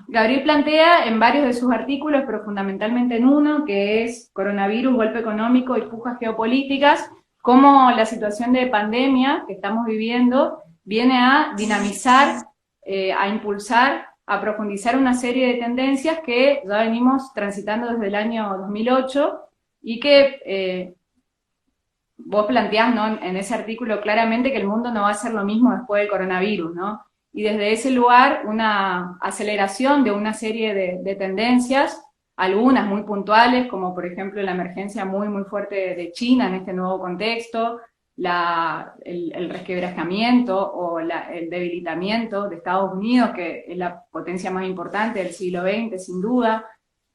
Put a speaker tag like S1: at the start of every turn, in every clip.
S1: Gabriel plantea en varios de sus artículos, pero fundamentalmente en uno, que es Coronavirus, Golpe Económico y Pujas Geopolíticas, cómo la situación de pandemia que estamos viviendo viene a dinamizar, a impulsar, a profundizar una serie de tendencias que ya venimos transitando desde el año 2008 y que vos planteás, ¿no?, en ese artículo claramente que el mundo no va a ser lo mismo después del coronavirus, ¿no? Y desde ese lugar una aceleración de una serie de tendencias, algunas muy puntuales, como por ejemplo la emergencia muy fuerte de China en este nuevo contexto, el resquebrajamiento o el debilitamiento de Estados Unidos, que es la potencia más importante del siglo XX, sin duda.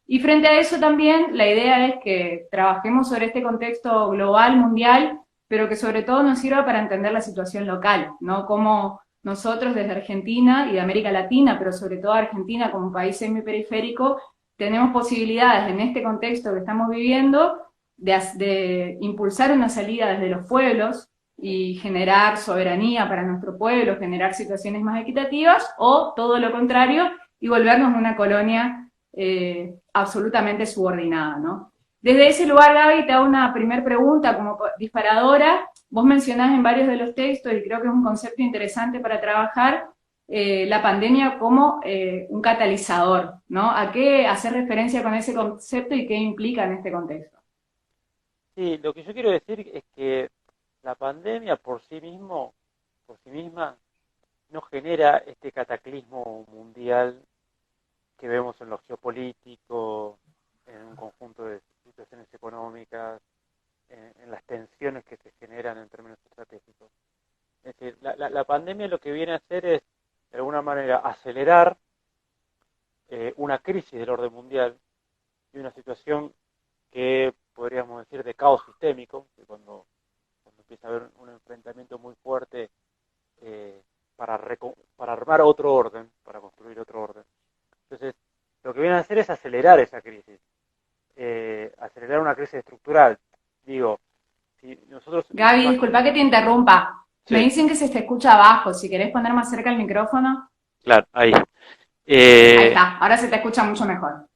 S1: Y frente a eso también la idea es que trabajemos sobre este contexto global, mundial, pero que sobre todo nos sirva para entender la situación local, ¿no? Cómo nosotros desde Argentina y de América Latina, pero sobre todo Argentina como país semiperiférico, tenemos posibilidades en este contexto que estamos viviendo de impulsar una salida desde los pueblos y generar soberanía para nuestro pueblo, generar situaciones más equitativas, o todo lo contrario, y volvernos una colonia absolutamente subordinada, ¿no? Desde ese lugar, Gaby, te hago una primera pregunta como disparadora. Vos mencionás en varios de los textos, y creo que es un concepto interesante para trabajar, la pandemia como un catalizador, ¿no? ¿A qué hacer referencia con ese concepto y qué implica en este contexto?
S2: Sí, lo que yo quiero decir es que la pandemia por sí misma, no genera este cataclismo mundial que vemos en lo geopolítico, en un conjunto de situaciones económicas, en las tensiones que se generan en términos estratégicos. Es decir, la pandemia lo que viene a hacer es, de alguna manera, acelerar una crisis del orden mundial y una situación que podríamos decir de caos sistémico, que cuando empieza a haber un enfrentamiento muy fuerte eh, para armar otro orden, para construir otro orden. Entonces, lo que viene a hacer es acelerar esa crisis, acelerar una crisis estructural. Digo, si nosotros nos
S1: Gaby, disculpa que te interrumpa. Me
S2: sí,
S1: dicen que se te escucha abajo. Si querés poner más cerca el micrófono.
S2: claro, ahí.
S1: Ahí
S2: Eh,
S1: está. Ahora se te escucha mucho mejor.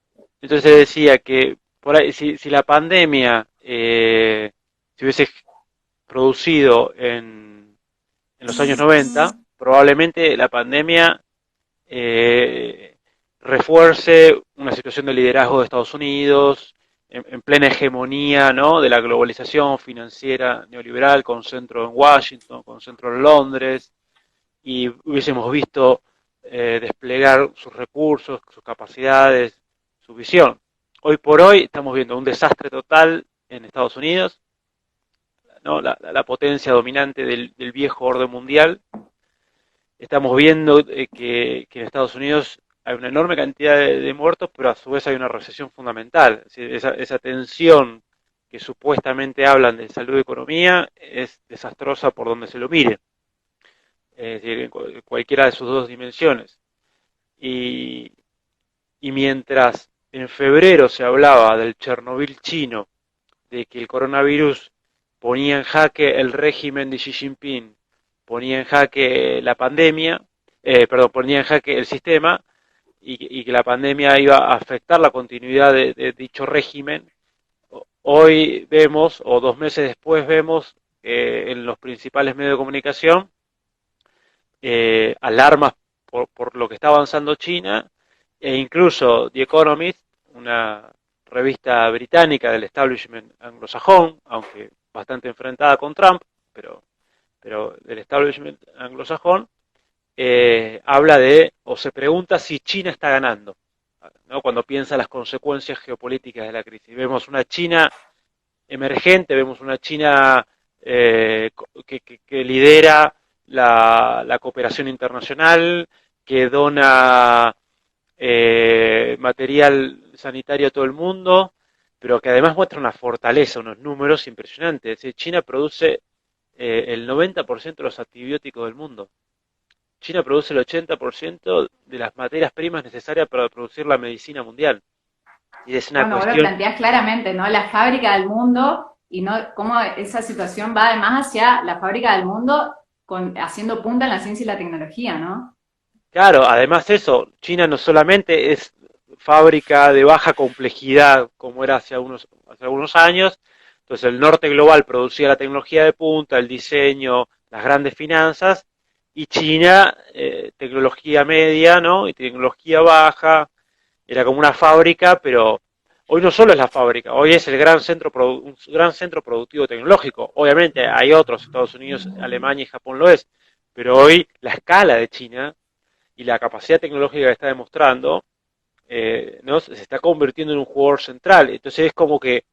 S2: entonces decía que por ahí, si la pandemia se hubiese producido en los años 90, probablemente la pandemia eh, refuerce una situación de liderazgo de Estados Unidos en plena hegemonía, ¿no?, de la globalización financiera neoliberal, con centro en Washington, con centro en Londres, y hubiésemos visto desplegar sus recursos, sus capacidades, su visión. Hoy por hoy estamos viendo un desastre total en Estados Unidos, ¿no?, la potencia dominante del viejo orden mundial. Estamos viendo que en Estados Unidos hay una enorme cantidad de muertos, pero a su vez hay una recesión fundamental. Es decir, esa tensión que supuestamente hablan de salud y economía es desastrosa por donde se lo mire, es decir, en cualquiera de sus dos dimensiones. Y, y mientras en febrero se hablaba del Chernobyl chino, de que el coronavirus ponía en jaque el régimen de Xi Jinping, ponía en jaque la pandemia, perdón, ponía en jaque el sistema y que la pandemia iba a afectar la continuidad de dicho régimen. Hoy vemos, o 2 meses después vemos, en los principales medios de comunicación, alarmas por lo que está avanzando China, e incluso The Economist, una revista británica del establishment anglosajón, aunque bastante enfrentada con Trump, pero del establishment anglosajón, habla de, o se pregunta si China está ganando, ¿no?, cuando piensa las consecuencias geopolíticas de la crisis. Vemos una China emergente, vemos una China que lidera la cooperación internacional, que dona material sanitario a todo el mundo, pero que además muestra una fortaleza, unos números impresionantes. Es decir, China produce el 90% de los antibióticos del mundo. China produce el 80% de las materias primas necesarias para producir la medicina mundial. Y es una
S1: Bueno, vos lo
S2: cuestión,
S1: planteás claramente, ¿no? La fábrica del mundo y no cómo esa situación va además hacia la fábrica del mundo haciendo punta en la ciencia y la tecnología, ¿no?
S2: Claro, además eso, China no solamente es fábrica de baja complejidad como era hace algunos años, entonces el norte global producía la tecnología de punta, el diseño, las grandes finanzas, y China tecnología media, ¿no? Y tecnología baja, era como una fábrica, pero hoy no solo es la fábrica, hoy es el un gran centro productivo tecnológico. Obviamente hay otros, Estados Unidos, Alemania y Japón lo es, pero hoy la escala de China y la capacidad tecnológica que está demostrando, ¿no? Se está convirtiendo en un jugador central. Entonces es como que,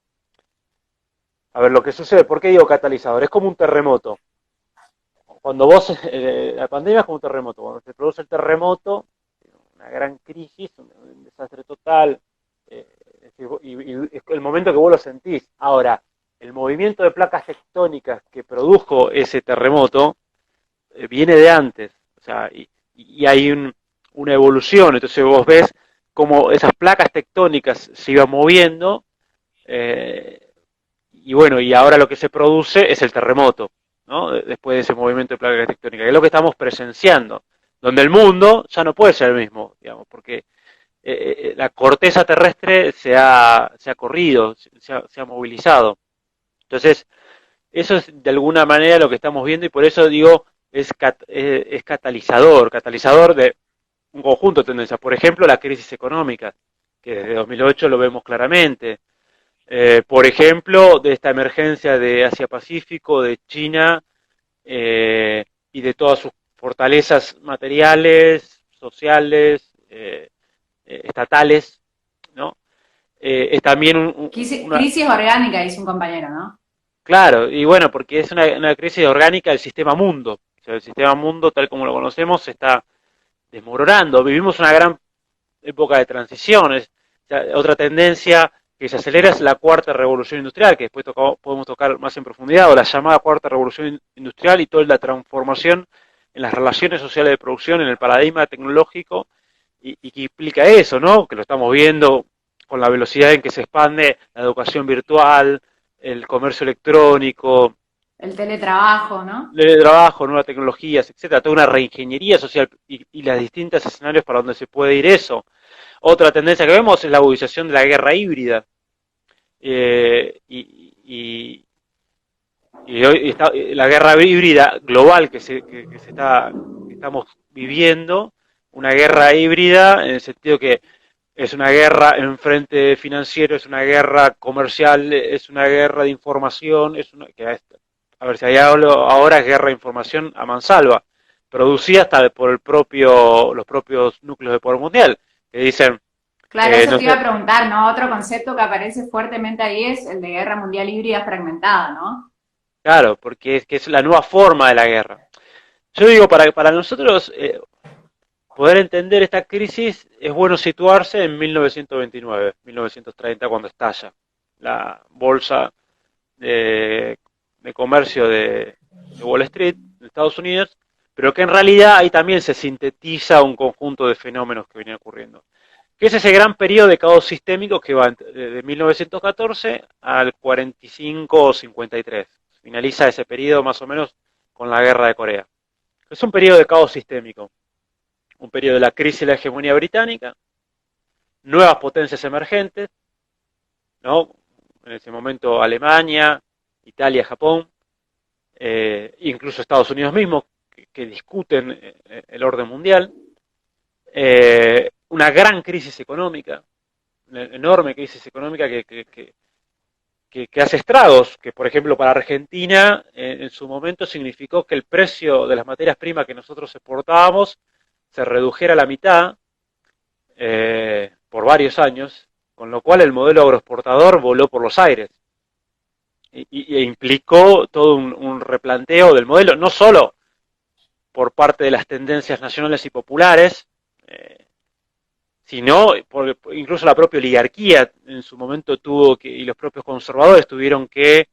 S2: a ver, lo que sucede, ¿por qué digo catalizador? Es como un terremoto. Cuando vos, la pandemia es como un terremoto, cuando se produce el terremoto, una gran crisis, un desastre total, eh, y es el momento que vos lo sentís. Ahora, el movimiento de placas tectónicas que produjo ese terremoto viene de antes, o sea, y hay una evolución, entonces vos ves cómo esas placas tectónicas se iban moviendo, eh, y bueno, y ahora lo que se produce es el terremoto, ¿no? Después de ese movimiento de placas tectónicas, que es lo que estamos presenciando, donde el mundo ya no puede ser el mismo, digamos, porque la corteza terrestre se ha corrido, se ha movilizado. Entonces, eso es de alguna manera lo que estamos viendo y por eso digo, es catalizador de un conjunto de tendencias. Por ejemplo, la crisis económica, que desde 2008 lo vemos claramente. Por ejemplo, de esta emergencia de Asia-Pacífico, de China y de todas sus fortalezas materiales, sociales, estatales, ¿no? Es también una,
S1: Crisis orgánica, dice un compañero, ¿no?
S2: claro, y bueno, porque es una crisis orgánica del sistema mundo. O sea, el sistema mundo, tal como lo conocemos, se está desmoronando. Vivimos una gran época de transiciones. O sea, otra tendencia que se acelera es la cuarta revolución industrial, que después podemos tocar más en profundidad, o la llamada cuarta revolución industrial y toda la transformación en las relaciones sociales de producción, en el paradigma tecnológico, y que implica eso, ¿no? Que lo estamos viendo con la velocidad en que se expande la educación virtual, el comercio electrónico,
S1: El teletrabajo, ¿no?
S2: el trabajo, nuevas tecnologías, etcétera, toda una reingeniería social y las distintos escenarios para donde se puede ir eso. Otra tendencia que vemos es la agudización de la guerra híbrida. Eh, y, y, y hoy está, la guerra híbrida global que estamos viviendo, una guerra híbrida en el sentido que es una guerra en frente financiero, es una guerra comercial, es una guerra de información, a ver si hay algo ahora es guerra de información a mansalva, producida hasta por los propios núcleos de poder mundial, que dicen,
S1: Claro, eso
S2: no
S1: te iba
S2: sé,
S1: a preguntar, ¿no? Otro concepto que aparece fuertemente ahí es el de guerra mundial híbrida fragmentada, ¿no?
S2: claro, porque que es la nueva forma de la guerra. Yo digo, para nosotros poder entender esta crisis es bueno situarse en 1929, 1930, cuando estalla la bolsa de comercio de Wall Street, de Estados Unidos, pero que en realidad ahí también se sintetiza un conjunto de fenómenos que venían ocurriendo. Que es ese gran periodo de caos sistémico que va de 1914 al 45 o 53. Finaliza ese periodo más o menos con la guerra de Corea. Es un periodo de caos sistémico, un periodo de la crisis de la hegemonía británica, nuevas potencias emergentes, ¿no? En ese momento Alemania, Italia, Japón, incluso Estados Unidos mismos, que discuten el orden mundial, una gran crisis económica, una enorme crisis económica que hace estragos, que por ejemplo para Argentina en su momento significó que el precio de las materias primas que nosotros exportábamos se redujera a la mitad por varios años, con lo cual el modelo agroexportador voló por los aires e implicó todo un replanteo del modelo, no solo por parte de las tendencias nacionales y populares, sino incluso la propia oligarquía en su momento y los propios conservadores tuvieron que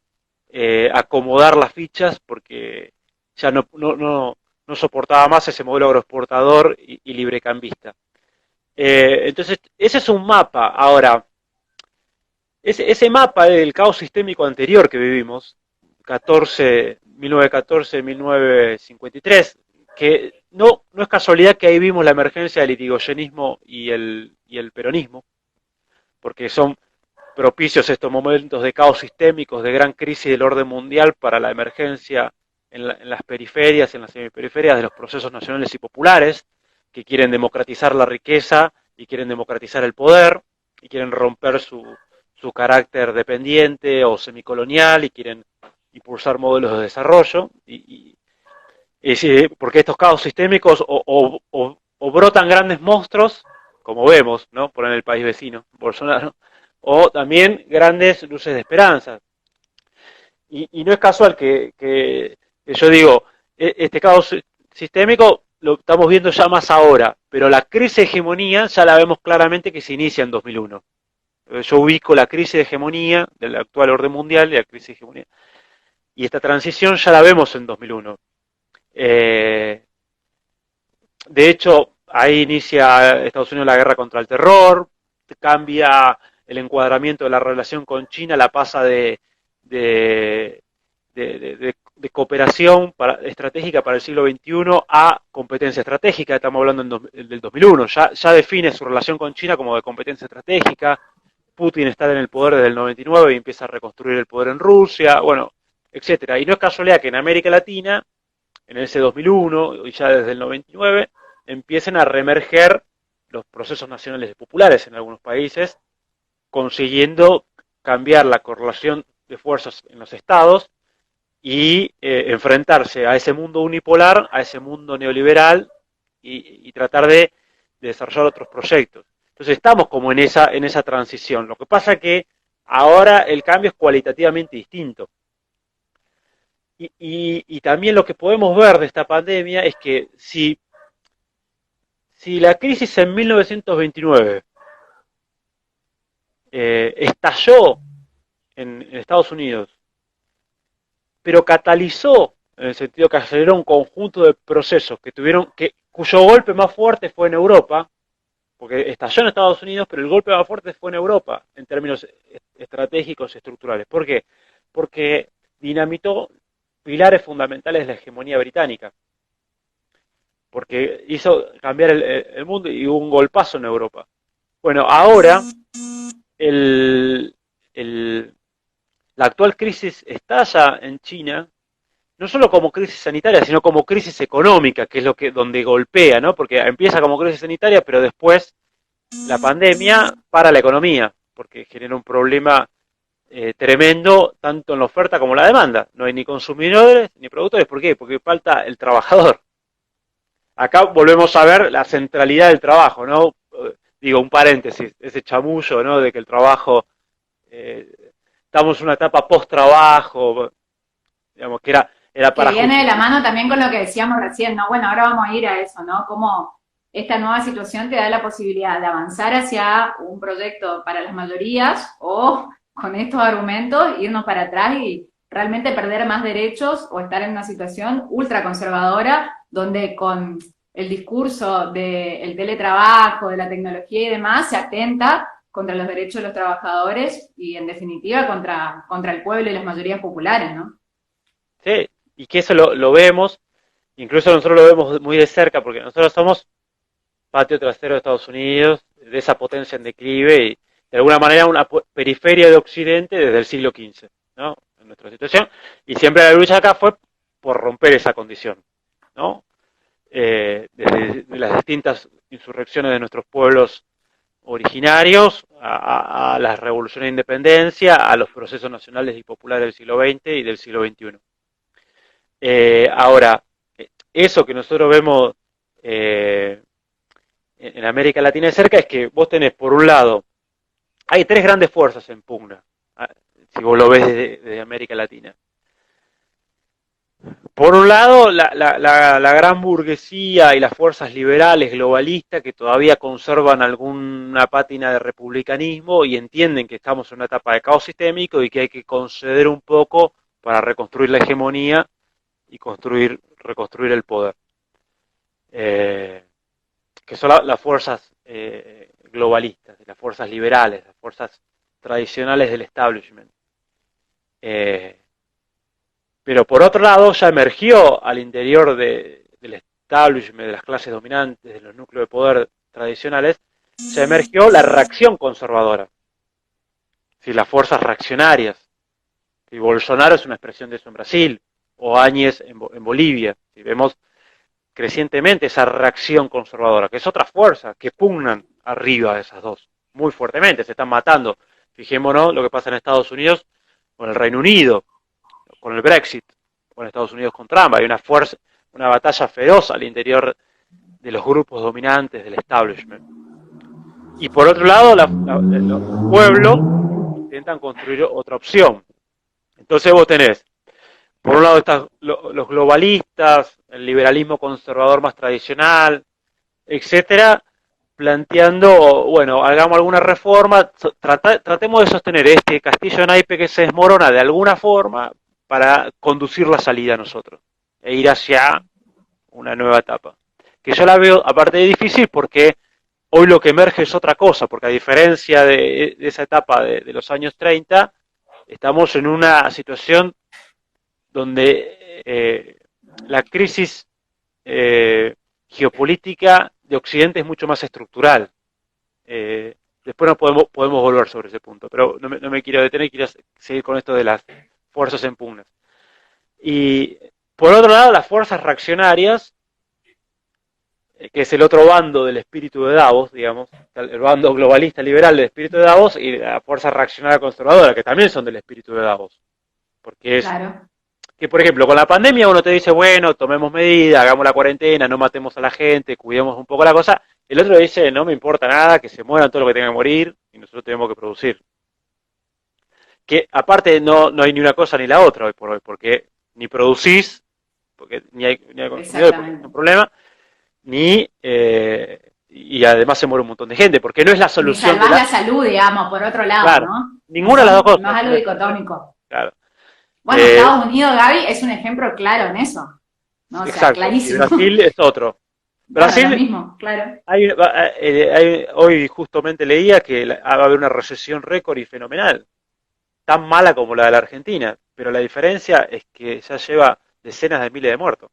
S2: acomodar las fichas porque ya no soportaba más ese modelo agroexportador y librecambista. Entonces, ese es un mapa. Ahora, ese mapa del caos sistémico anterior que vivimos, 1914-1953, que no es casualidad que ahí vimos la emergencia del irigoyenismo y el peronismo, porque son propicios estos momentos de caos sistémicos, de gran crisis del orden mundial para la emergencia en las periferias, en las semiperiferias de los procesos nacionales y populares, que quieren democratizar la riqueza y quieren democratizar el poder, y quieren romper su carácter dependiente o semicolonial, y quieren impulsar modelos de desarrollo, porque estos caos sistémicos o brotan grandes monstruos, como vemos, ¿no? Por en el país vecino, Bolsonaro, o también grandes luces de esperanza. Y no es casual que yo digo, este caos sistémico lo estamos viendo ya más ahora, pero la crisis de hegemonía ya la vemos claramente que se inicia en 2001. Yo ubico la crisis de hegemonía del actual orden mundial y la crisis de hegemonía. Y esta transición ya la vemos en 2001. De hecho, ahí inicia Estados Unidos la guerra contra el terror, cambia el encuadramiento de la relación con China, la pasa de, de cooperación estratégica para el siglo XXI a competencia estratégica, estamos hablando del 2001, ya define su relación con China como de competencia estratégica. Putin está en el poder desde el 99 y empieza a reconstruir el poder en Rusia, bueno, etcétera. Y no es casualidad que en América Latina, en ese 2001 y ya desde el 99, empiecen a reemerger los procesos nacionales y populares en algunos países, consiguiendo cambiar la correlación de fuerzas en los estados y enfrentarse a ese mundo unipolar, a ese mundo neoliberal y tratar de desarrollar otros proyectos. Entonces estamos como en esa transición. Lo que pasa es que ahora el cambio es cualitativamente distinto. Y también lo que podemos ver de esta pandemia es que si la crisis en 1929 estalló en Estados Unidos, pero catalizó, en el sentido que aceleró un conjunto de procesos cuyo golpe más fuerte fue en Europa, porque estalló en Estados Unidos, pero el golpe más fuerte fue en Europa, en términos estratégicos y estructurales. ¿Por qué? Porque dinamitó pilares fundamentales de la hegemonía británica, porque hizo cambiar el mundo y hubo un golpazo en Europa. Bueno, ahora la actual crisis estalla en China, no solo como crisis sanitaria, sino como crisis económica, que es donde golpea, ¿no? Porque empieza como crisis sanitaria, pero después la pandemia para la economía, porque genera un problema tremendo tanto en la oferta como en la demanda. No hay ni consumidores ni productores. ¿Por qué? Porque falta el trabajador. Acá volvemos a ver la centralidad del trabajo, ¿no? Digo, un paréntesis, ese chamullo, ¿no? De que el trabajo, estamos en una etapa post-trabajo, digamos, que era para...
S1: Que viene de la mano también con lo que decíamos recién, ¿no? Bueno, ahora vamos a ir a eso, ¿no? Cómo esta nueva situación te da la posibilidad de avanzar hacia un proyecto para las mayorías o con estos argumentos irnos para atrás y realmente perder más derechos o estar en una situación ultraconservadora donde con el discurso del teletrabajo, de la tecnología y demás se atenta contra los derechos de los trabajadores y en definitiva contra el pueblo y las mayorías populares, ¿no?
S2: Sí, y que eso lo vemos, incluso nosotros lo vemos muy de cerca porque nosotros somos patio trasero de Estados Unidos, de esa potencia en declive y de alguna manera una periferia de Occidente desde el siglo XV, ¿no? En nuestra situación. Y siempre la lucha acá fue por romper esa condición, ¿no? Desde las distintas insurrecciones de nuestros pueblos originarios, a las revoluciones de independencia, a los procesos nacionales y populares del siglo XX y del siglo XXI. Ahora, eso que nosotros vemos en América Latina de cerca es que vos tenés, por un lado, hay tres grandes fuerzas en pugna, si vos lo ves desde América Latina. Por un lado, la gran burguesía y las fuerzas liberales globalistas que todavía conservan alguna pátina de republicanismo y entienden que estamos en una etapa de caos sistémico y que hay que conceder un poco para reconstruir la hegemonía y reconstruir el poder. Que son las fuerzas globalistas, las fuerzas liberales, las fuerzas tradicionales del establishment. Pero por otro lado ya emergió al interior de establishment, de las clases dominantes, de los núcleos de poder tradicionales, se emergió la reacción conservadora, ¿sí? Las fuerzas reaccionarias. ¿Sí? Bolsonaro es una expresión de eso en Brasil, o Áñez en Bolivia. ¿Sí? Vemos crecientemente esa reacción conservadora, que es otra fuerza, que pugnan arriba de esas dos, muy fuertemente, se están matando. Fijémonos lo que pasa en Estados Unidos con el Reino Unido, con el Brexit, con Estados Unidos con Trump. Hay una fuerza, una batalla feroz al interior de los grupos dominantes del establishment. Y por otro lado, los pueblos intentan construir otra opción. Entonces vos tenés, por un lado, están los globalistas, el liberalismo conservador más tradicional, etcétera, planteando, bueno, hagamos alguna reforma, tratemos de sostener este castillo de naipe que se desmorona de alguna forma para conducir la salida a nosotros e ir hacia una nueva etapa. Que yo la veo, aparte de difícil, porque hoy lo que emerge es otra cosa, porque a diferencia de esa etapa de los años 30, estamos en una situación donde la crisis geopolítica de Occidente es mucho más estructural. Después no podemos volver sobre ese punto, pero no me quiero detener, quiero seguir con esto de las fuerzas en pugnas. Y por otro lado, las fuerzas reaccionarias, que es el otro bando del espíritu de Davos, digamos, el bando globalista liberal del espíritu de Davos, y la fuerza reaccionaria conservadora, que también son del espíritu de Davos. Porque es
S1: Claro.
S2: que, por ejemplo, con la pandemia uno te dice, bueno, tomemos medidas, hagamos la cuarentena, no matemos a la gente, cuidemos un poco la cosa. El otro dice, no me importa nada, que se mueran todo lo que tengan que morir y nosotros tenemos que producir. Que aparte no hay ni una cosa ni la otra hoy por hoy, porque ni producís, porque ni hay consumidor, porque es un problema, ni y además se muere un montón de gente, porque no es la
S1: Ni
S2: solución
S1: salvás la salud, digamos, por otro lado,
S2: claro,
S1: ¿no?
S2: ninguna de las dos cosas.
S1: No es algo dicotómico.
S2: Claro.
S1: Bueno, Estados Unidos, Gaby, es un ejemplo claro en eso, ¿no? O sea,
S2: Exacto,
S1: clarísimo.
S2: y Brasil es otro. Brasil,
S1: bueno, lo mismo, claro.
S2: hoy justamente leía que va a haber una recesión récord y fenomenal, tan mala como la de la Argentina, pero la diferencia es que ya lleva decenas de miles de muertos,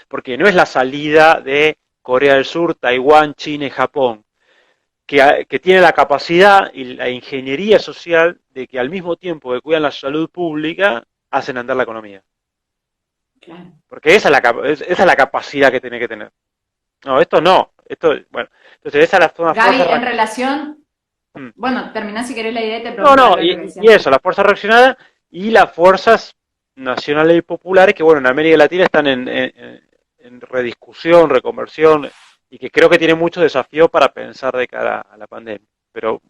S2: porque no es la salida de Corea del Sur, Taiwán, China y Japón, que tiene la capacidad y la ingeniería social de que al mismo tiempo que cuidan la salud pública, hacen andar la economía.
S1: Claro.
S2: Porque esa es la capacidad que tiene que tener. No, esto no. Esto, bueno, entonces esa es la zona
S1: Gaby,
S2: fuerza
S1: en relación,
S2: mm.
S1: bueno, terminá si querés la idea y te pregunto.
S2: No, y eso, las fuerzas reaccionadas y las fuerzas nacionales y populares que, bueno, en América Latina están en rediscusión, reconversión, y que creo que tienen muchos desafíos para pensar de cara a la pandemia. Pero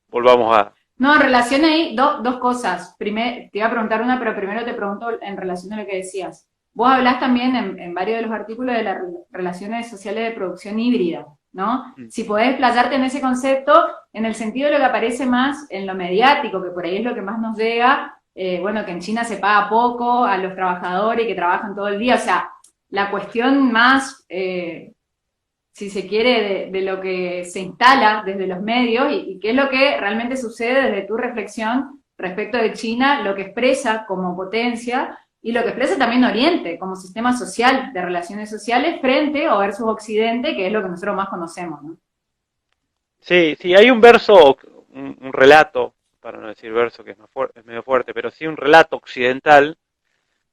S2: volvamos a...
S1: No, en relación ahí, dos cosas. Primero, te iba a preguntar una, pero primero te pregunto en relación a lo que decías. Vos hablás también en varios de los artículos de las relaciones sociales de producción híbrida, ¿no? Si podés explayarte en ese concepto, en el sentido de lo que aparece más en lo mediático, que por ahí es lo que más nos llega, bueno, que en China se paga poco a los trabajadores y que trabajan todo el día, o sea, la cuestión más, si se quiere, de lo que se instala desde los medios y qué es lo que realmente sucede desde tu reflexión respecto de China, lo que expresa como potencia y lo que expresa también Oriente como sistema social de relaciones sociales frente o versus Occidente, que es lo que nosotros más conocemos, ¿no?
S2: Sí, hay un verso, un relato, para no decir verso que es medio fuerte, pero sí un relato occidental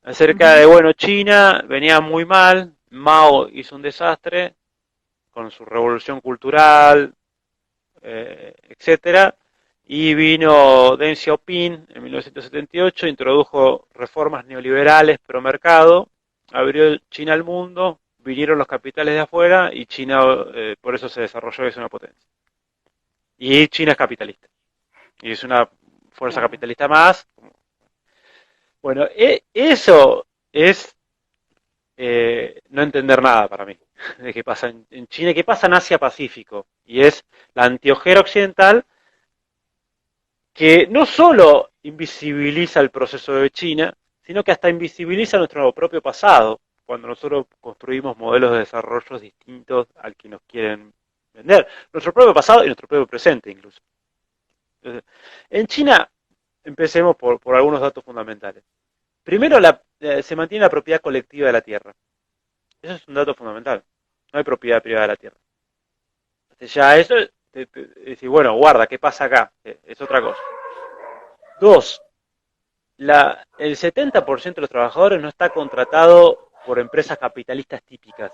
S2: acerca de, bueno, China venía muy mal, Mao hizo un desastre con su revolución cultural, etcétera, y vino Deng Xiaoping en 1978, introdujo reformas neoliberales pro mercado, abrió China al mundo, vinieron los capitales de afuera y China por eso se desarrolló y es una potencia. Y China es capitalista, y es una fuerza capitalista más. Bueno, eso es no entender nada para mí de qué pasa en China y qué pasa en Asia-Pacífico. Y es la antiojera occidental que no solo invisibiliza el proceso de China, sino que hasta invisibiliza nuestro propio pasado, cuando nosotros construimos modelos de desarrollo distintos al que nos quieren vender. Nuestro propio pasado y nuestro propio presente incluso. Entonces, en China, empecemos por algunos datos fundamentales. Primero, se mantiene la propiedad colectiva de la tierra. Eso es un dato fundamental. No hay propiedad privada de la tierra. Entonces ya eso, decir, bueno, guarda, ¿qué pasa acá? Es otra cosa. Dos, el 70% de los trabajadores no está contratado por empresas capitalistas típicas.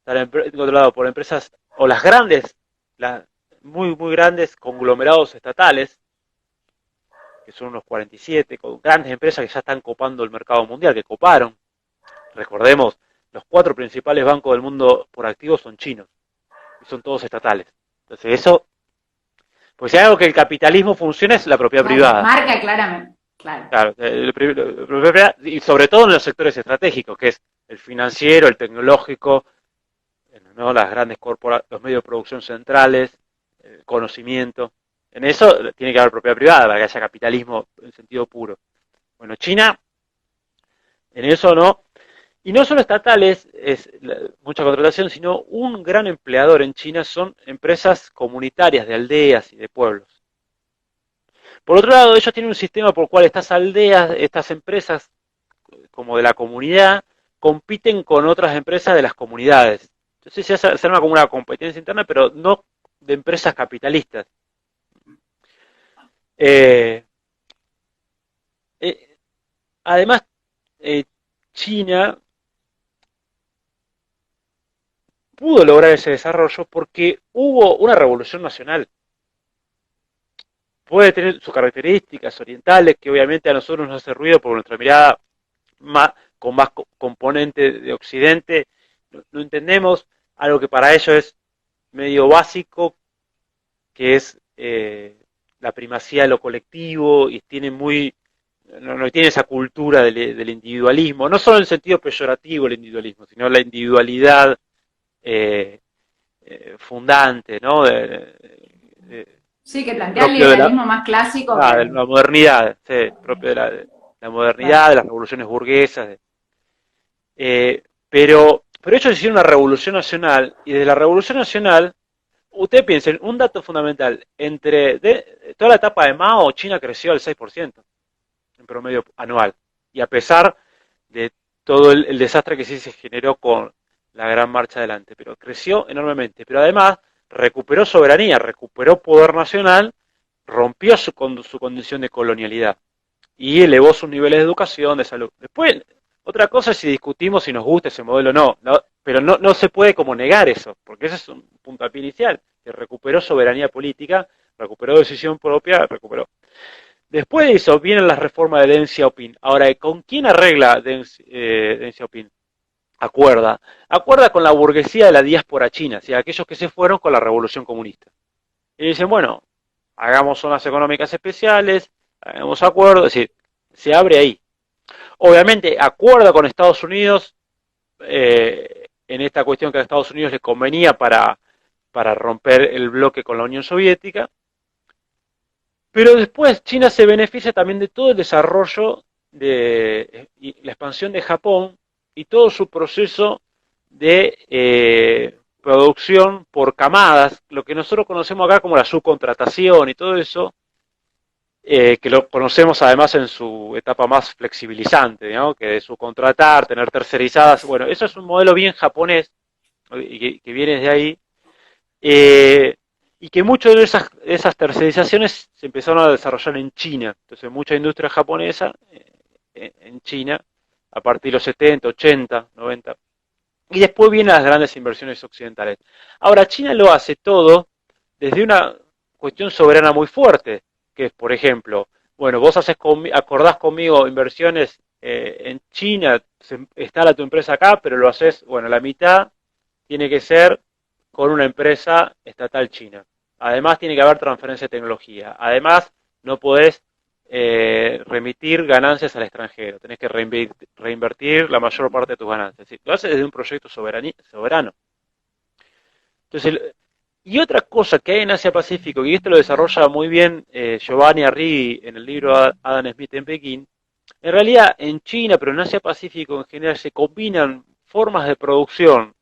S2: Está controlado por empresas, o las grandes, las muy, muy grandes conglomerados estatales, que son unos 47, con grandes empresas que ya están copando el mercado mundial, que coparon. Recordemos, los 4 principales bancos del mundo por activos son chinos, y son todos estatales. Entonces eso, pues si hay algo que el capitalismo funciona es la propiedad
S1: Claro,
S2: privada.
S1: marca claramente, claro.
S2: Claro, y sobre todo en los sectores estratégicos, que es el financiero, el tecnológico, ¿no? Las grandes corporaciones, los medios de producción centrales, el conocimiento. En eso tiene que haber propiedad privada para que haya capitalismo en sentido puro. Bueno, China, en eso no. Y no solo estatales, es mucha contratación, sino un gran empleador en China son empresas comunitarias de aldeas y de pueblos. Por otro lado, ellos tienen un sistema por el cual estas aldeas, estas empresas como de la comunidad, compiten con otras empresas de las comunidades. Entonces se arma como una competencia interna, pero no de empresas capitalistas. Eh, eh, además, China pudo lograr ese desarrollo porque hubo una revolución nacional. Puede tener sus características orientales, que obviamente a nosotros nos hace ruido por nuestra mirada más, con más componente de Occidente. No entendemos algo que para ellos es medio básico, que es la primacía de lo colectivo, y tiene no tiene esa cultura del individualismo, no solo en el sentido peyorativo el individualismo, sino la individualidad eh, fundante, ¿no?
S1: Sí, que plantea el
S2: Propio
S1: liberalismo más clásico
S2: de
S1: que...
S2: la modernidad, sí, propio de la modernidad,
S1: Claro.
S2: de las revoluciones burguesas. Pero ellos hicieron una revolución nacional, y desde la revolución nacional, ustedes piensen, un dato fundamental, toda la etapa de Mao, China creció al 6% en promedio anual, y a pesar de todo el desastre que sí se generó con la gran marcha adelante, pero creció enormemente, pero además recuperó soberanía, recuperó poder nacional, rompió su condición de colonialidad y elevó sus niveles de educación, de salud. Después, otra cosa es si discutimos si nos gusta ese modelo o no, pero no se puede como negar eso, porque ese es un puntapié inicial, que recuperó soberanía política, recuperó decisión propia, recuperó. Después de eso vienen las reformas de Deng Xiaoping. Ahora, ¿con quién arregla Deng Xiaoping? Acuerda con la burguesía de la diáspora china, o sea, aquellos que se fueron con la revolución comunista. Y dicen, bueno, hagamos zonas económicas especiales, hagamos acuerdos, es decir, se abre ahí. Obviamente, acuerda con Estados Unidos en esta cuestión que a Estados Unidos les convenía para romper el bloque con la Unión Soviética, pero después China se beneficia también de todo el desarrollo y la expansión de Japón y todo su proceso de producción por camadas, lo que nosotros conocemos acá como la subcontratación y todo eso, que lo conocemos además en su etapa más flexibilizante, ¿no? Que de subcontratar, tener tercerizadas, bueno, eso es un modelo bien japonés, y que viene de ahí, eh, y que muchas de esas tercerizaciones se empezaron a desarrollar en China. Entonces, mucha industria japonesa en China, a partir de los 70, 80, 90. Y después vienen las grandes inversiones occidentales. Ahora, China lo hace todo desde una cuestión soberana muy fuerte, que es, por ejemplo, bueno, vos acordás conmigo inversiones en China, instala tu empresa acá, pero lo haces, bueno, la mitad tiene que ser con una empresa estatal china. Además, tiene que haber transferencia de tecnología. Además, no podés remitir ganancias al extranjero. Tenés que reinvertir la mayor parte de tus ganancias. Es decir, lo haces desde un proyecto soberano. Entonces, y otra cosa que hay en Asia Pacífico, y esto lo desarrolla muy bien Giovanni Arrighi en el libro Adam Smith en Pekín, en realidad en China, pero en Asia Pacífico en general, se combinan formas de producción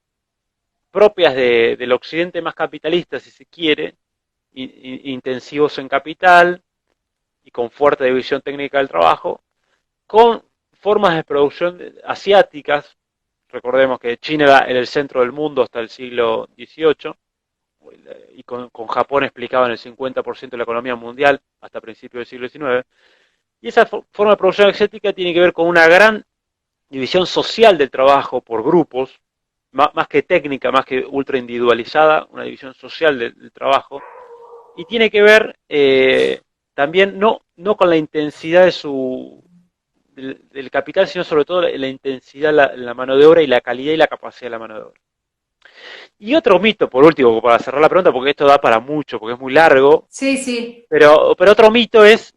S2: propias del occidente más capitalista, si se quiere, intensivos en capital y con fuerte división técnica del trabajo, con formas de producción asiáticas, Recordemos que China era el centro del mundo hasta el siglo XVIII, y con Japón explicaba en el 50% de la economía mundial hasta principios del siglo XIX. Y esa forma de producción energética tiene que ver con una gran división social del trabajo por grupos, más que técnica, más que ultra individualizada, una división social del trabajo, y tiene que ver también no con la intensidad del capital, sino sobre todo la intensidad, la mano de obra y la calidad y la capacidad de la mano de obra. Y otro mito, por último, para cerrar la pregunta, porque esto da para mucho, porque es muy largo,
S1: Sí, sí.
S2: pero otro mito es,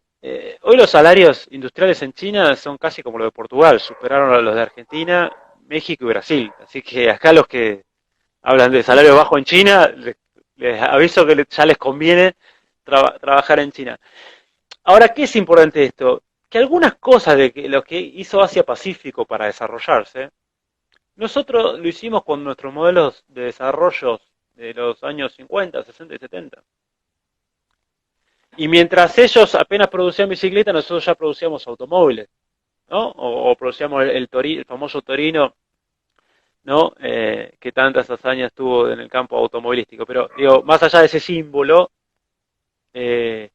S2: hoy los salarios industriales en China son casi como los de Portugal, superaron a los de Argentina, México y Brasil. Así que acá los que hablan de salario bajo en China, les aviso que ya les conviene trabajar en China. Ahora, ¿qué es importante de esto? Que algunas cosas de lo que hizo Asia Pacífico para desarrollarse, nosotros lo hicimos con nuestros modelos de desarrollo de los años 50, 60 y 70. Y mientras ellos apenas producían bicicletas, nosotros ya producíamos automóviles, ¿no? O producíamos el famoso Torino, ¿no? Que tantas hazañas tuvo en el campo automovilístico. Pero, digo, más allá de ese símbolo, eh,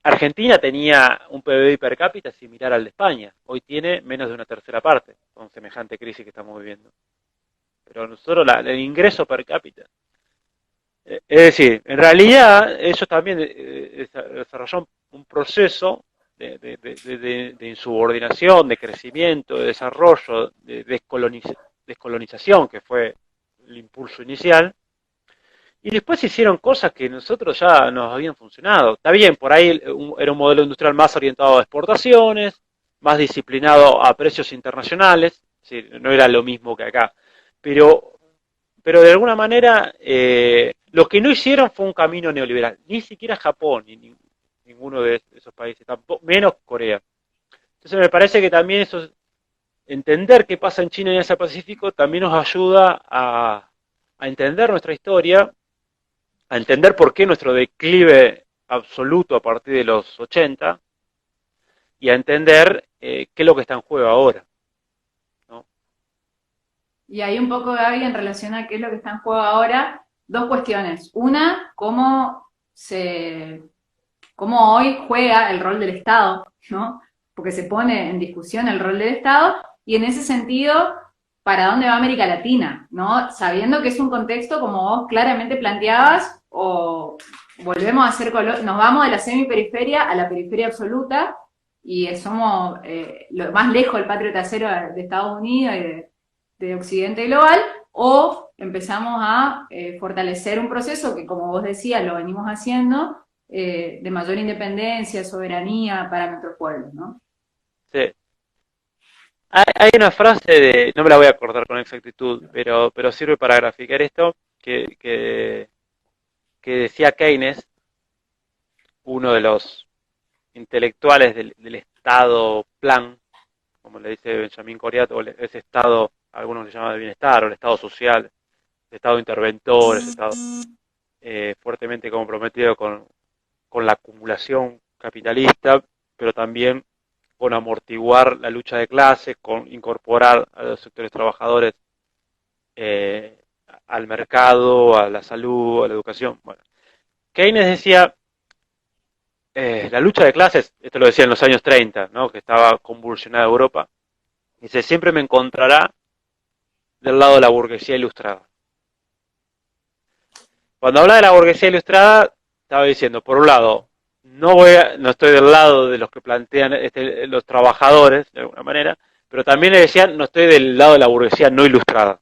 S2: Argentina tenía un PBI per cápita similar al de España. Hoy tiene menos de una tercera parte, con semejante crisis que estamos viviendo. Pero nosotros, el ingreso per cápita. Es decir, en realidad, ellos también desarrollaron un proceso de insubordinación, de crecimiento, de desarrollo, de descolonización, que fue el impulso inicial, y después hicieron cosas que nosotros ya nos habían funcionado. Está bien, por ahí era un modelo industrial más orientado a exportaciones, más disciplinado a precios internacionales, es decir, no era lo mismo que acá, pero, pero de alguna manera lo que no hicieron fue un camino neoliberal, ni siquiera Japón, ni ninguno de esos países, tampoco, menos Corea. Entonces me parece que también eso, entender qué pasa en China y en Asia Pacífico también nos ayuda a entender nuestra historia, a entender por qué nuestro declive absoluto a partir de los 80 y a entender qué es lo que está en juego ahora, ¿no?
S1: Y ahí un poco, Gaby, en relación a qué es lo que está en juego ahora, dos cuestiones. Una, cómo hoy juega el rol del Estado, ¿no? Porque se pone en discusión el rol del Estado, y en ese sentido, ¿para dónde va América Latina? ¿No? Sabiendo que es un contexto, como vos claramente planteabas, o volvemos a ser nos vamos de la semiperiferia a la periferia absoluta, y somos lo más lejos del patrio trasero de Estados Unidos y de Occidente global, o empezamos a fortalecer un proceso que, como vos decías, lo venimos haciendo, de mayor independencia, soberanía para nuestros pueblos, ¿no?
S2: Sí. Hay una frase no me la voy a acordar con exactitud, pero sirve para graficar esto, que decía Keynes, uno de los intelectuales del Estado plan, como le dice Benjamín Coriat, o ese Estado, algunos le llaman de bienestar, o el Estado social, el Estado interventor, ese Estado fuertemente comprometido con la acumulación capitalista, pero también con amortiguar la lucha de clases, con incorporar a los sectores trabajadores al mercado, a la salud, a la educación. Bueno, Keynes decía, la lucha de clases, esto lo decía en los años 30, ¿no? Que estaba convulsionada Europa, dice, siempre me encontrará del lado de la burguesía ilustrada. Cuando habla de la burguesía ilustrada, estaba diciendo, por un lado, no estoy del lado de los que plantean los trabajadores, de alguna manera, pero también le decían, no estoy del lado de la burguesía no ilustrada.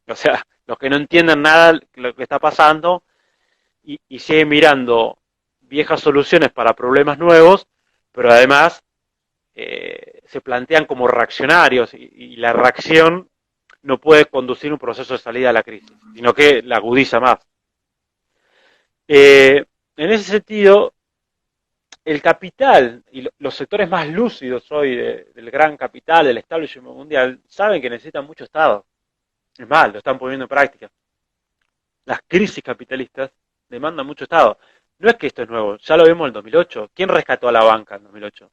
S2: O sea, los que no entienden nada de lo que está pasando y siguen mirando viejas soluciones para problemas nuevos, pero además se plantean como reaccionarios y la reacción no puede conducir un proceso de salida a la crisis, sino que la agudiza más. En ese sentido, el capital y los sectores más lúcidos hoy del gran capital, del establishment mundial, saben que necesitan mucho Estado. Es más, lo están poniendo en práctica. Las crisis capitalistas demandan mucho Estado. No es que esto es nuevo, ya lo vimos en el 2008. ¿Quién rescató a la banca en 2008?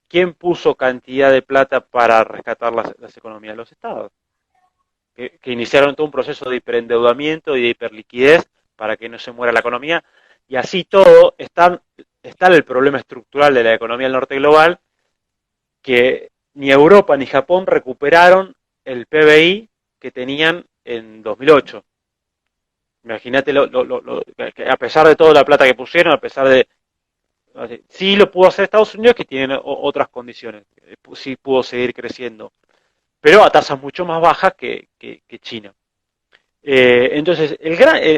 S2: ¿Quién puso cantidad de plata para rescatar las economías? Los Estados. que iniciaron todo un proceso de hiperendeudamiento y de hiperliquidez para que no se muera la economía, y así todo está el problema estructural de la economía del norte global, que ni Europa ni Japón recuperaron el PBI que tenían en 2008. Imagínate que a pesar de toda la plata que pusieron, a pesar de... Sí lo pudo hacer Estados Unidos, que tienen otras condiciones, sí pudo seguir creciendo, pero a tasas mucho más bajas que China. Entonces, el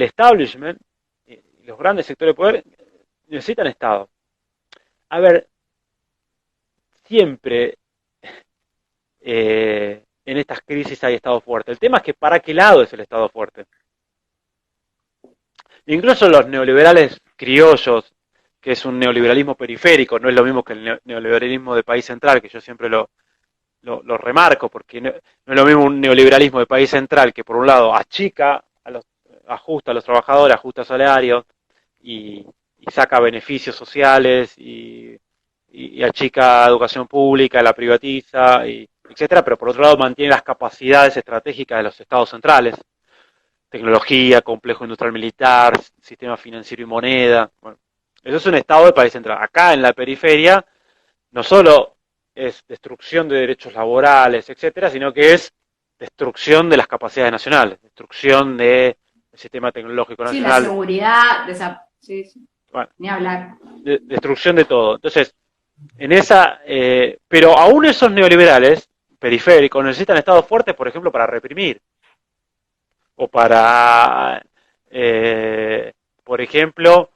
S2: establishment, los grandes sectores de poder necesitan Estado. A ver, siempre en estas crisis hay Estado fuerte. El tema es que ¿para qué lado es el Estado fuerte? Incluso los neoliberales criollos, que es un neoliberalismo periférico, no es lo mismo que el neoliberalismo de país central, que yo siempre lo remarco, porque no es lo mismo un neoliberalismo de país central que por un lado ajusta a los trabajadores, ajusta salarios y saca beneficios sociales y achica educación pública, la privatiza, etcétera, pero por otro lado mantiene las capacidades estratégicas de los estados centrales, tecnología, complejo industrial militar, sistema financiero y moneda. Bueno, eso es un estado de país central. Acá en la periferia no solo es destrucción de derechos laborales, etcétera, sino que es destrucción de las capacidades nacionales, destrucción del sistema tecnológico nacional.
S1: Sí, la seguridad, sí. Bueno, ni hablar.
S2: Destrucción de todo. Entonces, pero aún esos neoliberales periféricos necesitan estados fuertes, por ejemplo, para reprimir. O para, por ejemplo,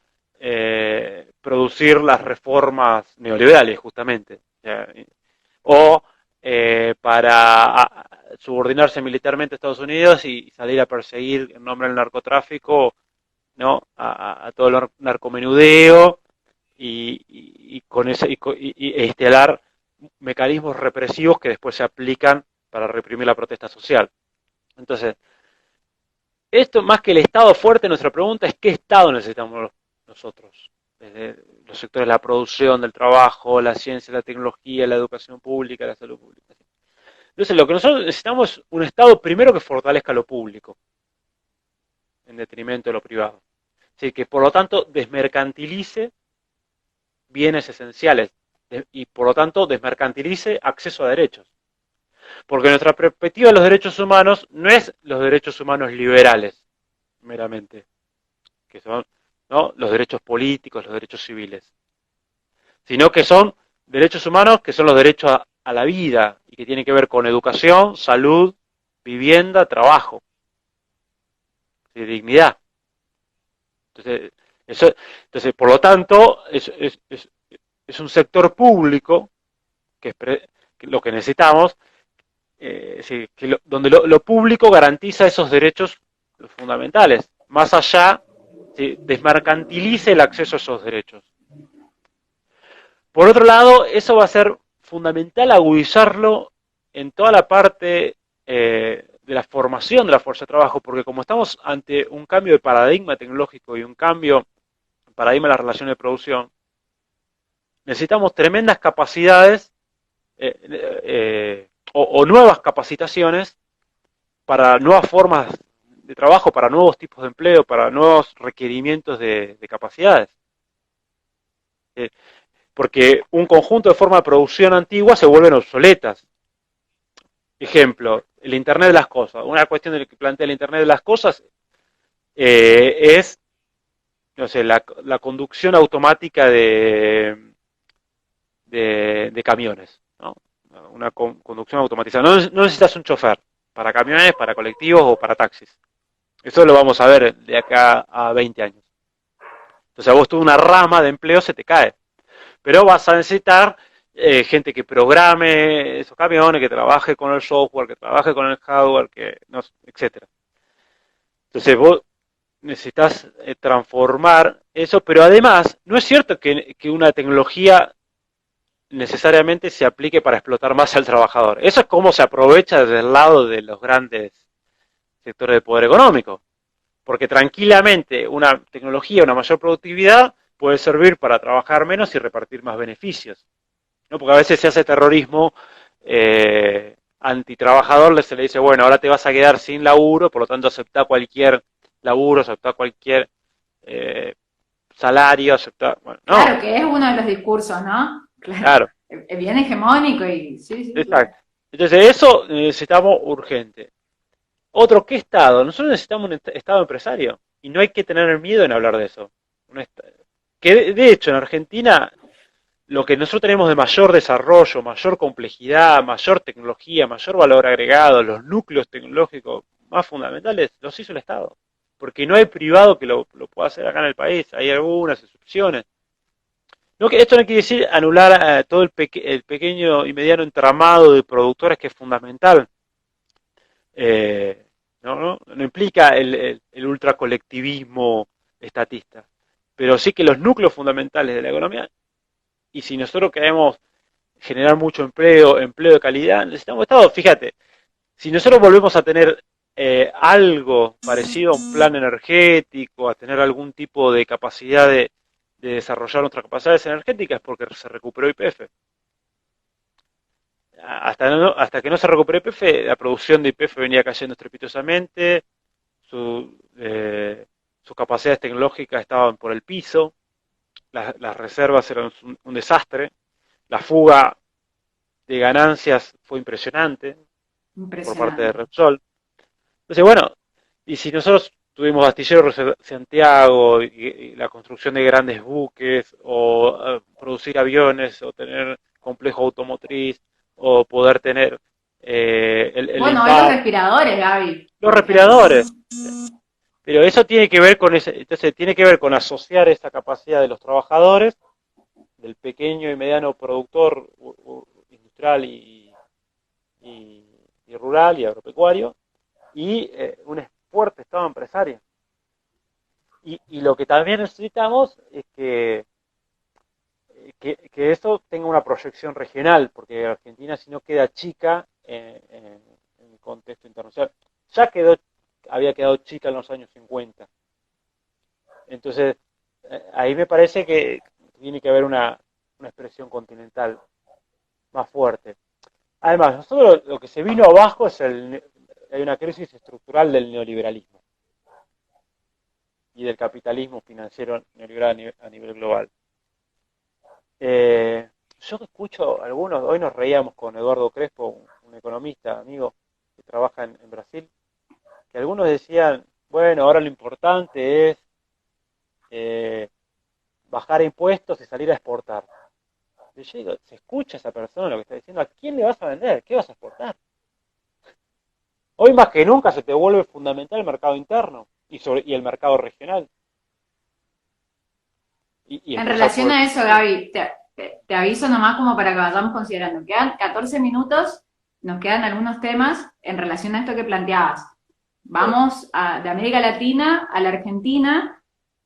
S2: producir las reformas neoliberales, justamente. O para subordinarse militarmente a Estados Unidos y salir a perseguir en nombre del narcotráfico, ¿no? a todo el narcomenudeo y instalar mecanismos represivos que después se aplican para reprimir la protesta social. Entonces, esto más que el Estado fuerte, nuestra pregunta es ¿qué Estado necesitamos nosotros? Desde los sectores de la producción, del trabajo, la ciencia, la tecnología, la educación pública, la salud pública. Entonces, lo que nosotros necesitamos es un Estado primero que fortalezca lo público, en detrimento de lo privado. Así que, por lo tanto, desmercantilice bienes esenciales y, por lo tanto, desmercantilice acceso a derechos. Porque nuestra perspectiva de los derechos humanos no es los derechos humanos liberales, meramente, que son, ¿no?, los derechos políticos, los derechos civiles, sino que son derechos humanos que son los derechos a la vida y que tienen que ver con educación, salud, vivienda, trabajo, y dignidad. Entonces, por lo tanto, es un sector público que lo que necesitamos, donde lo público garantiza esos derechos fundamentales, más allá, desmercantilice el acceso a esos derechos. Por otro lado, eso va a ser fundamental agudizarlo en toda la parte de la formación de la fuerza de trabajo, porque como estamos ante un cambio de paradigma tecnológico y un cambio de paradigma de la relación de producción, necesitamos tremendas capacidades o nuevas capacitaciones para nuevas formas de trabajo, para nuevos tipos de empleo, para nuevos requerimientos de capacidades. Porque un conjunto de formas de producción antigua se vuelven obsoletas. Ejemplo, el Internet de las cosas. Una cuestión que plantea el Internet de las cosas es, no sé, la conducción automática de camiones, ¿no? Una conducción automatizada. No necesitas un chofer para camiones, para colectivos o para taxis. Eso lo vamos a ver de acá a 20 años. Entonces a vos toda una rama de empleo se te cae. Pero vas a necesitar gente que programe esos camiones, que trabaje con el software, que trabaje con el hardware, etcétera. Entonces vos necesitas transformar eso, pero además no es cierto que una tecnología necesariamente se aplique para explotar más al trabajador. Eso es cómo se aprovecha desde el lado de los grandes sectores de poder económico. Porque tranquilamente una tecnología, una mayor productividad, puede servir para trabajar menos y repartir más beneficios, ¿no? Porque a veces se hace terrorismo antitrabajador se le dice, bueno, ahora te vas a quedar sin laburo, por lo tanto aceptá cualquier laburo, aceptá cualquier eh, salario, aceptá, bueno, no,
S1: Claro que es uno de los discursos, ¿no? Claro,
S2: claro,
S1: es bien hegemónico y sí, sí, claro.
S2: exacto. Entonces eso necesitamos urgente. Otro, ¿qué Estado? Nosotros necesitamos un Estado empresario y no hay que tener miedo en hablar de eso. Que de hecho en Argentina lo que nosotros tenemos de mayor desarrollo, mayor complejidad, mayor tecnología, mayor valor agregado, los núcleos tecnológicos más fundamentales, los hizo el Estado. Porque no hay privado que lo pueda hacer acá en el país, hay algunas excepciones. No, esto no quiere decir anular todo el pequeño y mediano entramado de productores que es fundamental. Eh, no implica el ultracolectivismo estatista, pero sí que los núcleos fundamentales de la economía, y si nosotros queremos generar mucho empleo, empleo de calidad, necesitamos Estado. Fíjate, si nosotros volvemos a tener algo parecido a un plan energético, a tener algún tipo de capacidad de desarrollar nuestras capacidades energéticas, es porque se recuperó YPF. Hasta que no se recuperó YPF, la producción de YPF venía cayendo estrepitosamente, sus capacidades tecnológicas estaban por el piso, las reservas eran un desastre, la fuga de ganancias fue impresionante por parte de
S1: Impresionante.
S2: Repsol. Entonces, bueno, y si nosotros tuvimos astilleros de Santiago y la construcción de grandes buques, o producir aviones, o tener complejo automotriz, o poder tener el
S1: Bueno, hoy los
S2: impacto,
S1: respiradores, Gaby,
S2: los
S1: por ejemplo.
S2: respiradores. Pero eso tiene que ver con entonces tiene que ver con asociar esa capacidad de los trabajadores, del pequeño y mediano productor industrial y, y rural y agropecuario, y un fuerte Estado empresario. Y lo que también necesitamos es que eso tenga una proyección regional, porque Argentina si no queda chica en el contexto internacional. Ya había quedado chica en los años 50. Entonces, ahí me parece que tiene que haber una expresión continental más fuerte. Además, nosotros lo que se vino abajo hay una crisis estructural del neoliberalismo y del capitalismo financiero neoliberal a nivel global. Yo escucho algunos, hoy nos reíamos con Eduardo Crespo, un economista amigo que trabaja en Brasil, que algunos decían, bueno, ahora lo importante es eh, bajar impuestos y salir a exportar. Y yo digo, se escucha esa persona lo que está diciendo, ¿a quién le vas a vender? ¿Qué vas a exportar? Hoy más que nunca se te vuelve fundamental el mercado interno y el mercado regional y
S1: En
S2: empezar por
S1: relación
S2: el
S1: a eso,
S2: productor.
S1: Gaby, te aviso nomás como para que vayamos considerando. Quedan 14 minutos, nos quedan algunos temas en relación a esto que planteabas.
S2: Sí.
S1: Vamos de América Latina a la Argentina,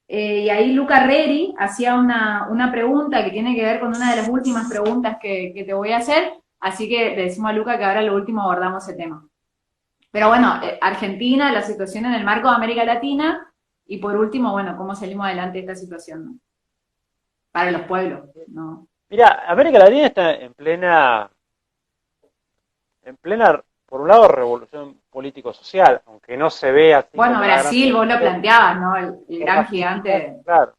S1: y ahí Luca Reri hacía una pregunta que tiene que ver con una de las últimas preguntas que te voy a hacer, así que le decimos a Luca que ahora lo último abordamos ese tema. Pero bueno, Argentina, la situación en el marco de América Latina, y por último, bueno, cómo salimos adelante de esta situación, ¿no? Para los pueblos, ¿no?
S2: Mira, América Latina está por un lado, revolución político-social, aunque no se ve así
S1: Bueno,
S2: como una gran
S1: Brasil, vos lo
S2: revolución
S1: planteabas, ¿no? El
S2: por
S1: gran
S2: las críticas,
S1: gigante.
S2: claro.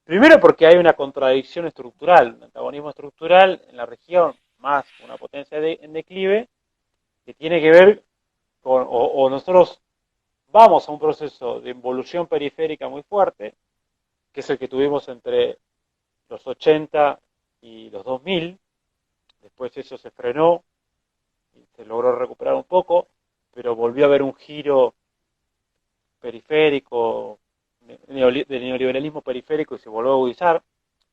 S2: Primero porque hay una contradicción estructural, un antagonismo estructural en la región, más una potencia en declive, que tiene que ver o nosotros vamos a un proceso de involución periférica muy fuerte, que es el que tuvimos entre los 80 y los 2000, después eso se frenó y se logró recuperar un poco, pero volvió a haber un giro periférico, del neoliberalismo periférico y se volvió a agudizar.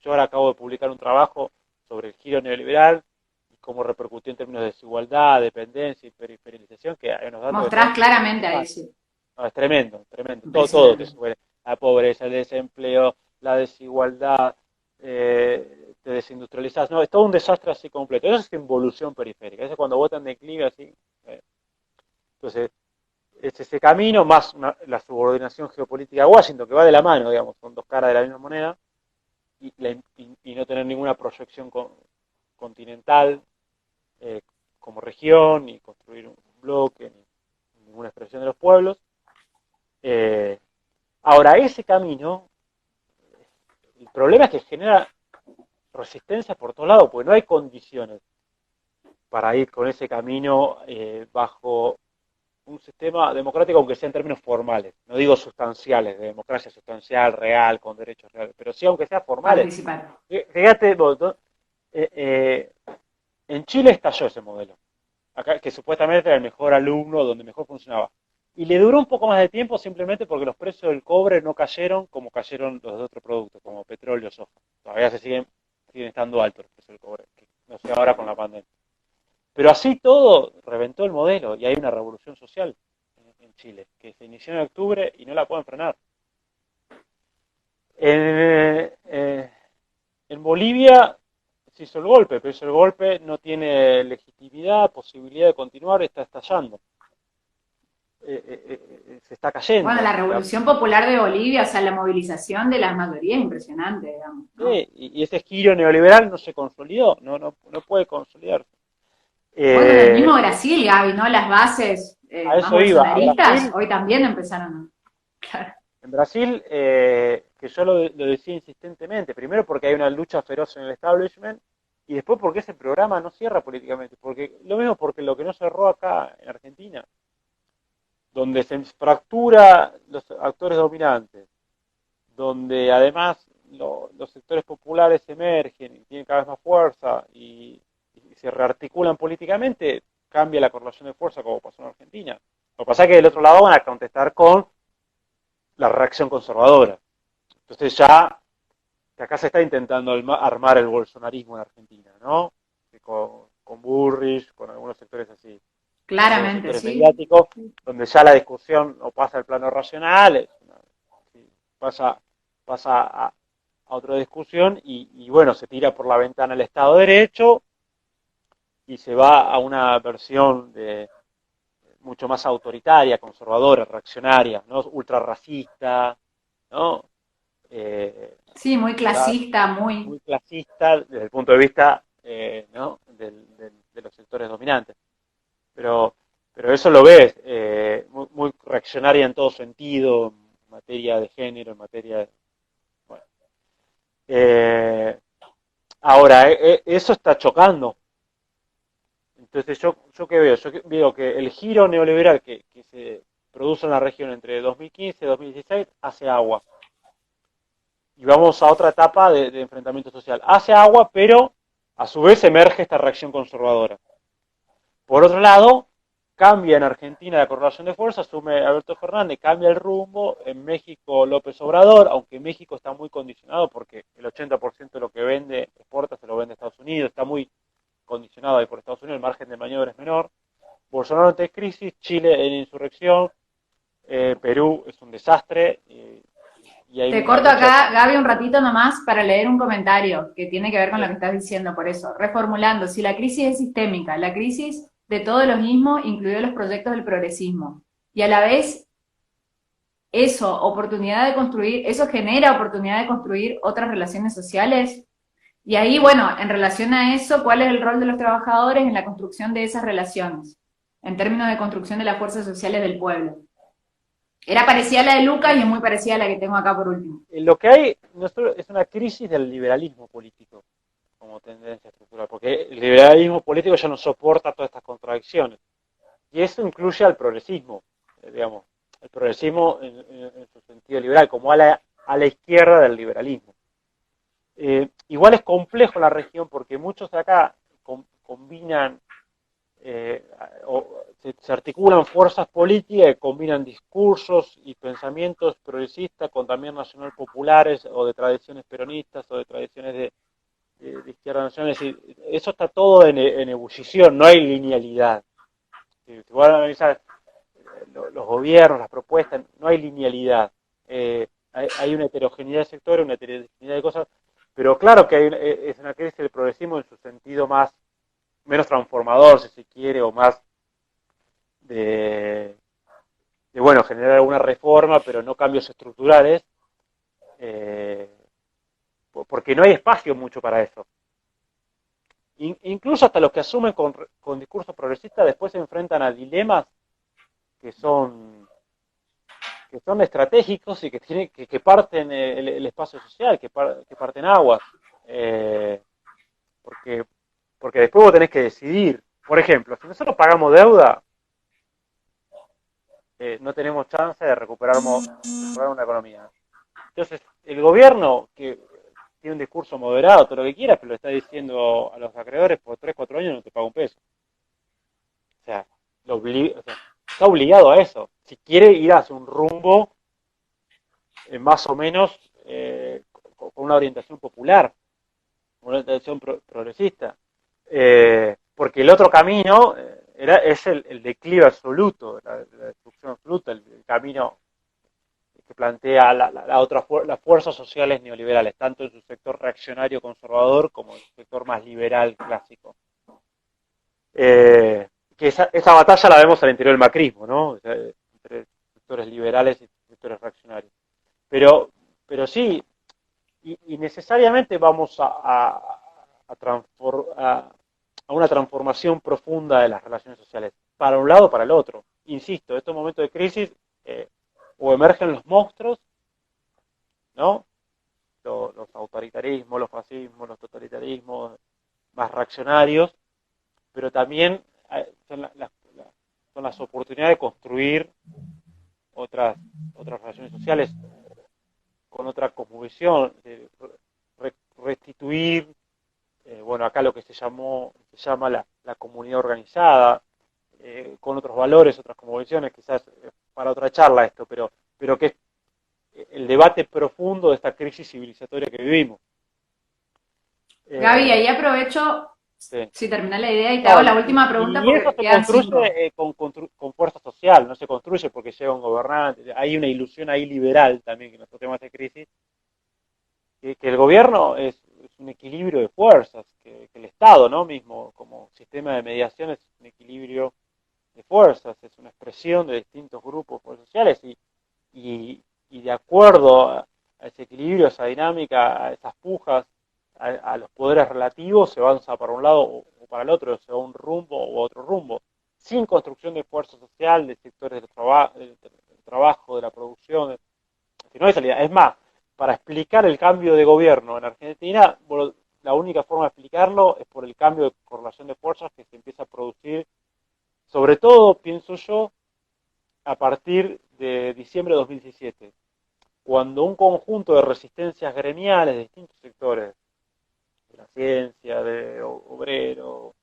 S2: Yo ahora acabo de publicar un trabajo sobre el giro neoliberal y cómo repercutió en términos de desigualdad, dependencia y periferización, que hay unos datos que
S1: Mostrás
S2: son
S1: claramente ahí,
S2: alarmantes.
S1: sí.
S2: No, es tremendo, tremendo. Todo te
S1: Impresionante.
S2: sube. La pobreza, el desempleo, la desigualdad, te desindustrializás. No, es todo un desastre así completo. Eso es involución periférica. Eso es cuando votan declive así. eh. Entonces, es ese camino más la subordinación geopolítica a Washington, que va de la mano, digamos, son dos caras de la misma moneda, y no tener ninguna proyección continental, eh, como región, ni construir un bloque, ni ninguna expresión de los pueblos. Ahora, ese camino, el problema es que genera resistencia por todos lados, porque no hay condiciones para ir con ese camino bajo un sistema democrático, aunque sea en términos formales, no digo sustanciales, de democracia sustancial, real, con derechos reales, pero sí aunque sea formales.
S1: Participar.
S2: Fíjate, en Chile estalló ese modelo, acá, que supuestamente era el mejor alumno, donde mejor funcionaba. Y le duró un poco más de tiempo simplemente porque los precios del cobre no cayeron como cayeron los de otros productos, como petróleo, soja. Todavía siguen estando altos los precios del cobre, no sé ahora con la pandemia. Pero así todo reventó el modelo y hay una revolución social en Chile, que se inició en octubre y no la pueden frenar. En Bolivia se hizo el golpe, pero el golpe no tiene legitimidad, posibilidad de continuar, está estallando. Se está cayendo.
S1: Bueno, la Revolución Popular de Bolivia, o sea, la movilización de las mayorías es impresionante, digamos, ¿no?
S2: Sí, y ese giro neoliberal no se consolidó, no puede consolidarse.
S1: Bueno, en el mismo Brasil, Gaby, ¿no? Las bases más bolsonaristas hoy también empezaron a... Claro.
S2: En Brasil, que yo lo decía insistentemente, primero porque hay una lucha feroz en el establishment, y después porque ese programa no cierra políticamente, porque lo mismo porque lo que no cerró acá en Argentina, donde se fractura los actores dominantes, donde además los sectores populares emergen y tienen cada vez más fuerza y se rearticulan políticamente, cambia la correlación de fuerza como pasó en Argentina. Lo que pasa es que del otro lado van a contestar con la reacción conservadora. Entonces ya, que acá se está intentando armar el bolsonarismo en Argentina, ¿no? Con Burrich, con algunos sectores así.
S1: Claramente,
S2: sectores
S1: sí.
S2: mediáticos, donde ya la discusión no pasa al plano racional, pasa a otra discusión y bueno, se tira por la ventana el Estado de Derecho y se va a una versión mucho más autoritaria, conservadora, reaccionaria, ¿no? Ultra racista, ¿no?
S1: Sí, muy clasista, muy
S2: clasista desde el punto de vista ¿no? de los sectores dominantes. Pero eso lo ves, muy reaccionaria en todo sentido, en materia de género, en materia de... Bueno. Ahora, eso está chocando. Entonces, ¿yo qué veo? Yo veo que el giro neoliberal que se produce en la región entre 2015 y 2016 hace agua. Y vamos a otra etapa de enfrentamiento social. Hace agua, pero a su vez emerge esta reacción conservadora. Por otro lado, cambia en Argentina la correlación de fuerza, asume Alberto Fernández, cambia el rumbo, en México López Obrador, aunque México está muy condicionado porque el 80% de lo que vende, exporta, se lo vende a Estados Unidos, está muy condicionado ahí por Estados Unidos, el margen de maniobra es menor. Bolsonaro ante crisis, Chile en insurrección, Perú es un desastre.
S1: Te corto acá, Gaby, un ratito nomás para leer un comentario que tiene que ver con lo que estás diciendo, por eso. Reformulando, si la crisis es sistémica, la crisis de todo el logismo incluyó los proyectos del progresismo. Y a la vez, eso genera oportunidad de construir otras relaciones sociales. Y ahí, bueno, en relación a eso, ¿cuál es el rol de los trabajadores en la construcción de esas relaciones? En términos de construcción de las fuerzas sociales del pueblo. Era parecida a la de Lucas y es muy parecida a la que tengo acá por último.
S2: Lo que hay es una crisis del liberalismo político como tendencia estructural, porque el liberalismo político ya no soporta todas estas contradicciones. Y eso incluye al progresismo, digamos, el progresismo en su sentido liberal, como a la izquierda del liberalismo. Igual es complejo la región porque muchos de acá combinan se articulan fuerzas políticas que combinan discursos y pensamientos progresistas con también nacional populares o de tradiciones peronistas o de tradiciones de izquierda nacional. Es decir, eso está todo en ebullición, no hay linealidad. Si van a analizar los gobiernos, las propuestas, no hay linealidad. Hay una heterogeneidad de sectores, una heterogeneidad de cosas, pero claro que es una crisis del progresismo en su sentido menos transformador, si se quiere, o más de bueno, generar alguna reforma, pero no cambios estructurales, porque no hay espacio mucho para eso. incluso hasta los que asumen con discurso progresista después se enfrentan a dilemas que son que son estratégicos y que tienen que parten el espacio social, que parten aguas. Eh, porque, porque después vos tenés que decidir. Por ejemplo, si nosotros pagamos deuda, no tenemos chance de recuperar una economía. Entonces, el gobierno, que tiene un discurso moderado, todo lo que quiera, pero le está diciendo a los acreedores, por 3 4 años no te pago un peso. O sea, o sea, está obligado a eso. Si quiere ir hacia un rumbo más o menos con una orientación popular, una orientación progresista. Porque el otro camino es el declive absoluto, la destrucción absoluta, el camino que plantea las fuerzas sociales neoliberales, tanto en su sector reaccionario conservador como en su sector más liberal clásico. Que esa batalla la vemos al interior del macrismo, ¿no? O sea, entre sectores liberales y sectores reaccionarios. Pero sí, y necesariamente vamos a una transformación profunda de las relaciones sociales, para un lado o para el otro. Insisto, en estos momentos de crisis o emergen los monstruos, ¿no? Los autoritarismos, los fascismos, los totalitarismos más reaccionarios, pero también son las oportunidades de construir otras relaciones sociales con otra cosmovisión, de restituir, bueno, acá lo que se llama la comunidad organizada, con otros valores, otras cosmovisiones, quizás para otra charla esto, pero que es el debate profundo de esta crisis civilizatoria que vivimos.
S1: Gaby, ahí aprovecho,
S2: Sí.
S1: si termina la idea, y te hago la última pregunta
S2: Y eso
S1: porque
S2: se
S1: quedan 5.
S2: construye con fuerza social, no se construye porque llega un gobernante. Hay una ilusión ahí liberal también que nosotros tenemos de crisis, que el gobierno es un equilibrio de fuerzas, que el Estado, ¿no? Mismo como sistema de mediación es un equilibrio de fuerzas, es una expresión de distintos grupos sociales y de acuerdo a ese equilibrio, a esa dinámica, a esas pujas, a los poderes relativos, se avanza para un lado o para el otro, se va a un rumbo o a otro rumbo, sin construcción de fuerza social, de sectores del trabajo, de la producción, si no hay salida. Es más, para explicar el cambio de gobierno en Argentina, la única forma de explicarlo es por el cambio de correlación de fuerzas que se empieza a producir, sobre todo, pienso yo, a partir de diciembre de 2017, cuando un conjunto de resistencias gremiales de distintos sectores, de la ciencia, de obreros,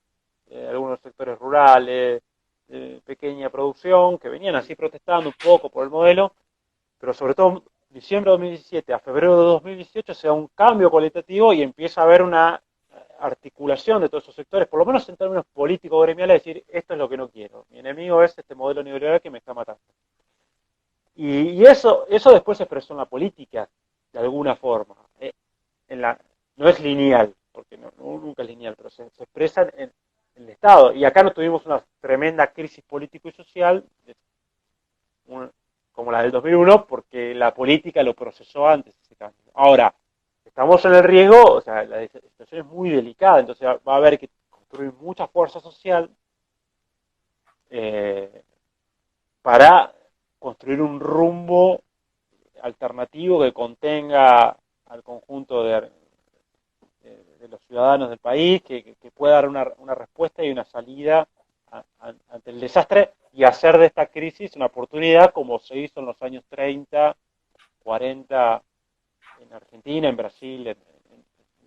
S2: de algunos sectores rurales, de pequeña producción, que venían así protestando un poco por el modelo, pero sobre todo diciembre de 2017 a febrero de 2018 se da un cambio cualitativo y empieza a haber una articulación de todos esos sectores, por lo menos en términos políticos gremiales, decir, esto es lo que no quiero, mi enemigo es este modelo neoliberal que me está matando. Y eso después se expresó en la política, de alguna forma. No es lineal, porque nunca es lineal, pero se expresa en el Estado. Y acá no tuvimos una tremenda crisis político y social, como la del 2001, porque la política lo procesó antes ese cambio. Ahora, estamos en el riesgo, o sea, la situación es muy delicada, entonces va a haber que construir mucha fuerza social para construir un rumbo alternativo que contenga al conjunto de los ciudadanos del país, que pueda dar una respuesta y una salida ante el desastre y hacer de esta crisis una oportunidad como se hizo en los años 30, 40 en Argentina, en Brasil, en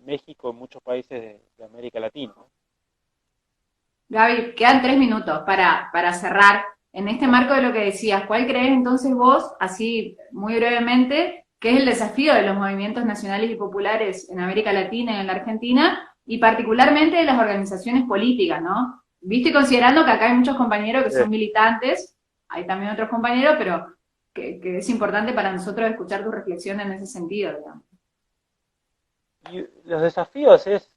S2: México, en muchos países de América Latina.
S1: Gaby, quedan 3 minutos para cerrar. En este marco de lo que decías, ¿cuál crees entonces vos, así muy brevemente, que es el desafío de los movimientos nacionales y populares en América Latina y en la Argentina, y particularmente de las organizaciones políticas, ¿no? Viste, considerando que acá hay muchos compañeros que son militantes, hay también otros compañeros, pero que es importante para nosotros escuchar tu reflexión en ese sentido, digamos.
S2: Y los desafíos es,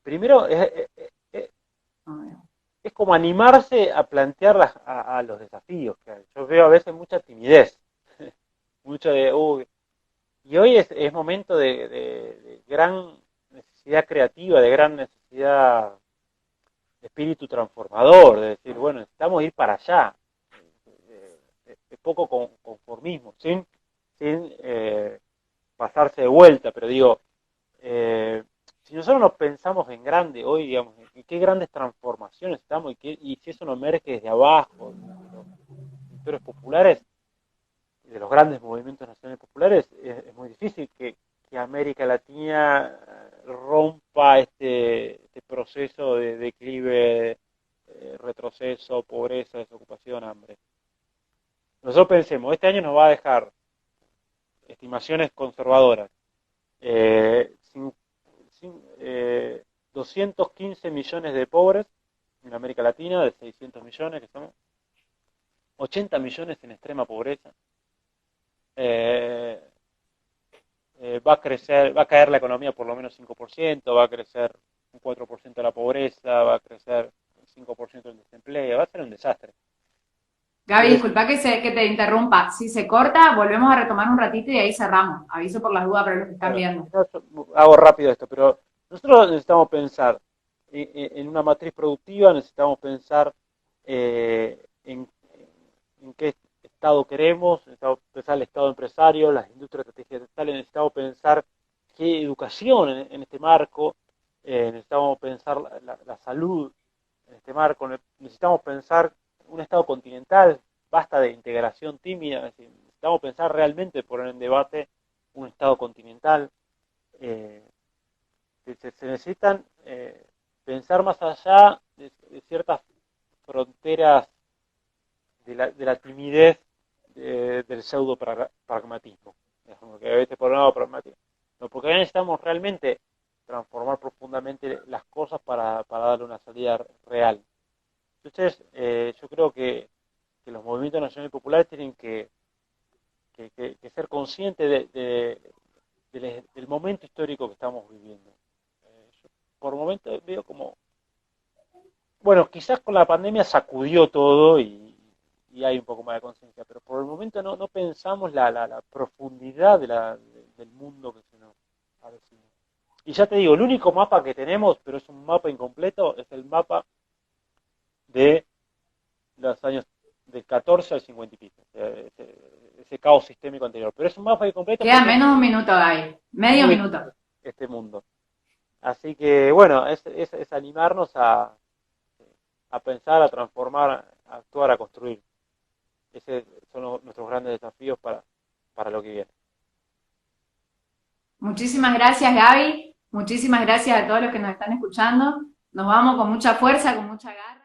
S2: primero, es como animarse a plantear a los desafíos que hay. Yo veo a veces mucha timidez, mucho de, y hoy es momento de gran necesidad creativa, de gran necesidad de espíritu transformador, de decir, bueno, necesitamos ir para allá, de poco conformismo, sin pasarse de vuelta, pero digo, si nosotros nos pensamos en grande hoy, digamos, en qué grandes transformaciones estamos y si eso no emerge desde abajo, de los sectores populares, de los grandes movimientos nacionales populares, es muy difícil que América Latina rompa este proceso de declive, retroceso, pobreza, desocupación, hambre. Nosotros pensemos, este año nos va a dejar estimaciones conservadoras, sin, 215 millones de pobres en América Latina, de 600 millones que somos, 80 millones en extrema pobreza. Eh, va a crecer, va a caer la economía por lo menos 5%, va a crecer un 4% la pobreza, va a crecer un 5% el desempleo, va a ser un desastre.
S1: Gaby, disculpa que te interrumpa. Si se corta, volvemos a retomar un ratito y ahí cerramos. Aviso por las dudas para los que están
S2: Bueno,
S1: viendo.
S2: hago rápido esto, pero nosotros necesitamos pensar en una matriz productiva, necesitamos pensar en qué estado queremos, necesitamos pensar el estado empresario, las industrias estatales, necesitamos pensar qué educación en este marco, necesitamos pensar la salud en este marco, necesitamos pensar un estado continental, basta de integración tímida, es decir, necesitamos pensar realmente poner en debate un estado continental. Eh, se necesitan pensar más allá de ciertas fronteras de la timidez del pseudo pragmatismo, que a veces por un lado pragmatismo, no, porque necesitamos realmente transformar profundamente las cosas para darle una salida real. Entonces, yo creo que los movimientos nacionales y populares tienen que ser conscientes del momento histórico que estamos viviendo. Yo por momentos veo como, bueno, quizás con la pandemia sacudió todo y hay un poco más de conciencia, pero por el momento no pensamos la profundidad del mundo que se nos avecina. Y ya te digo, el único mapa que tenemos, pero es un mapa incompleto, es el mapa de los años del 14 al 50 y pico, ese caos sistémico anterior. Pero es un mapa incompleto
S1: Queda
S2: porque
S1: menos de un minuto, Gaby. Medio
S2: muy
S1: minuto.
S2: este mundo. Así que, bueno, es animarnos a pensar, a transformar, a actuar, a construir. Esos son nuestros grandes desafíos para lo que viene.
S1: Muchísimas gracias, Gaby. Muchísimas gracias a todos los que nos están escuchando. Nos vamos con mucha fuerza, con mucha garra.